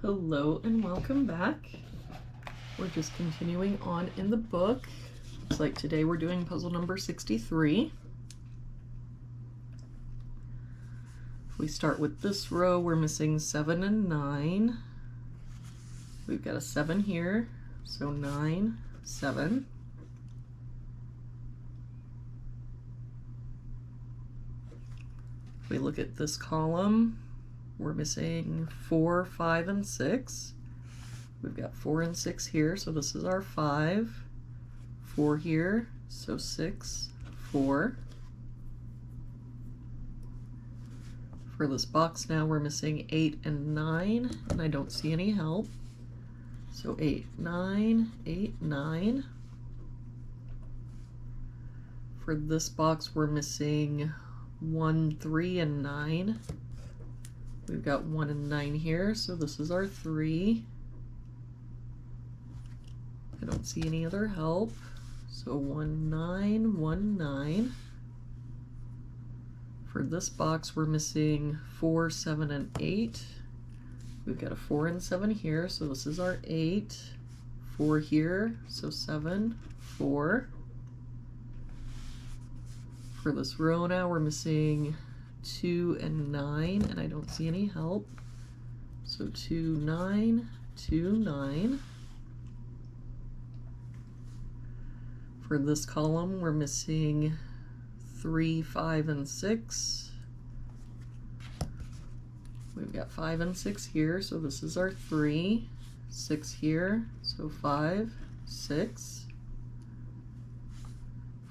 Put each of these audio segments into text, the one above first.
Hello and welcome back. We're just continuing on in the book. Looks like today we're doing puzzle number 63. If we start with this row, we're missing 7 and 9. We've got a 7 here, so 9, 7. If we look at this column, we're missing 4, 5, and 6. We've got 4 and 6 here, so this is our 5. 4 here, so 6, 4. For this box now, we're missing 8 and 9, and I don't see any help. So 8, 9, 8, 9. For this box, we're missing 1, 3, and 9. We've got 1 and 9 here, so this is our 3. I don't see any other help. So 1, 9, 1, 9. For this box, we're missing 4, 7, and 8. We've got a 4 and 7 here, so this is our 8. 4 here, so 7, 4. For this row now, we're missing 2 and 9, and I don't see any help. So 2, 9, 2, 9. For this column, we're missing 3, 5, and 6. We've got 5 and 6 here, so this is our 3. 6 here, so 5, 6.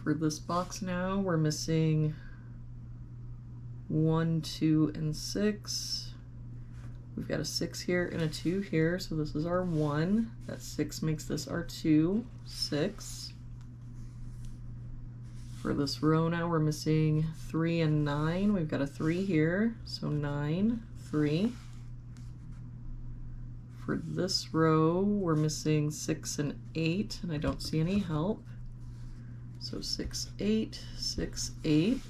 For this box now, we're missing 1, 2, and 6. We've got a 6 here and a 2 here, so this is our 1. That 6 makes this our 2, 6. For this row now, we're missing 3 and 9. We've got a 3 here, so 9, 3. For this row, we're missing 6 and 8, and I don't see any help. So 6, 8, 6, 8.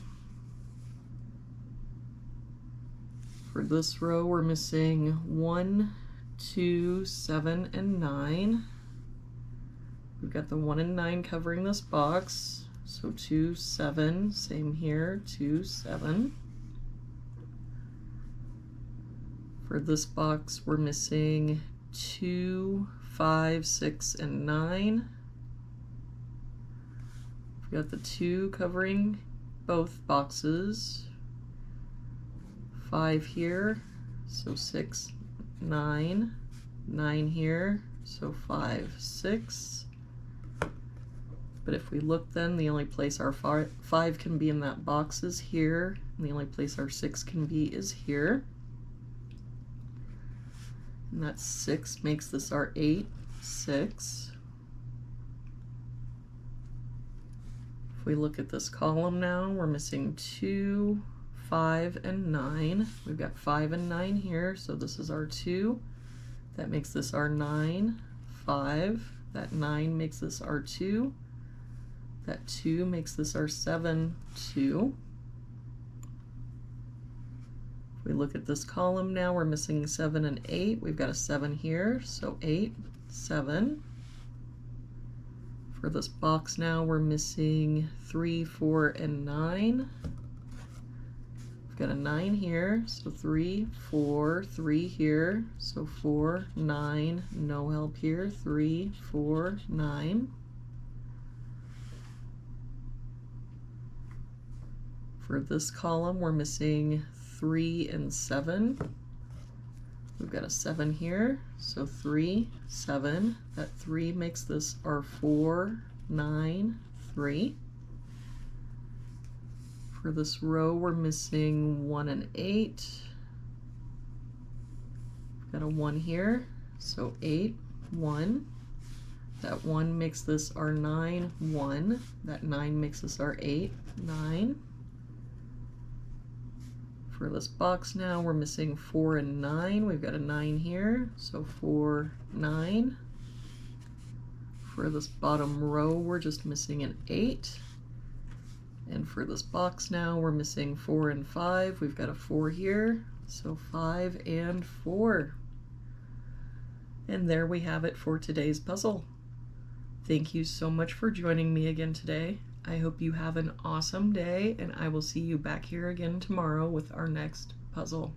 For this row, we're missing 1, 2, 7, and 9. We've got the 1 and 9 covering this box. So 2, 7, same here, 2, 7. For this box, we're missing 2, 5, 6, and 9. We've got the 2 covering both boxes. 5 here, so 6, 9, 9 here, so 5, 6. But if we look then, the only place our 5 can be in that box is here, and the only place our 6 can be is here. And that 6 makes this our 8, 6. If we look at this column now, we're missing 2, 5, and 9. We've got 5 and 9 here, so this is our 2. That makes this our 9, 5. That 9 makes this our 2. That 2 makes this our 7, 2. If we look at this column now, we're missing 7 and 8. We've got a 7 here, so 8, 7. For this box now, we're missing 3, 4, and 9. We've got a 9 here, so 3, 4, 3 here, so 4, 9, no help here, 3, 4, 9. For this column, we're missing 3 and 7. We've got a 7 here, so 3, 7. That 3 makes this our 4, 9, 3. For this row, we're missing 1 and 8. We've got a 1 here, so 8, 1. That 1 makes this our 9, 1. That 9 makes this our 8, 9. For this box now, we're missing 4 and 9. We've got a 9 here, so 4, 9. For this bottom row, we're just missing an 8. And for this box now, we're missing 4 and 5. We've got a 4 here, so 5 and 4. And there we have it for today's puzzle. Thank you so much for joining me again today. I hope you have an awesome day, and I will see you back here again tomorrow with our next puzzle.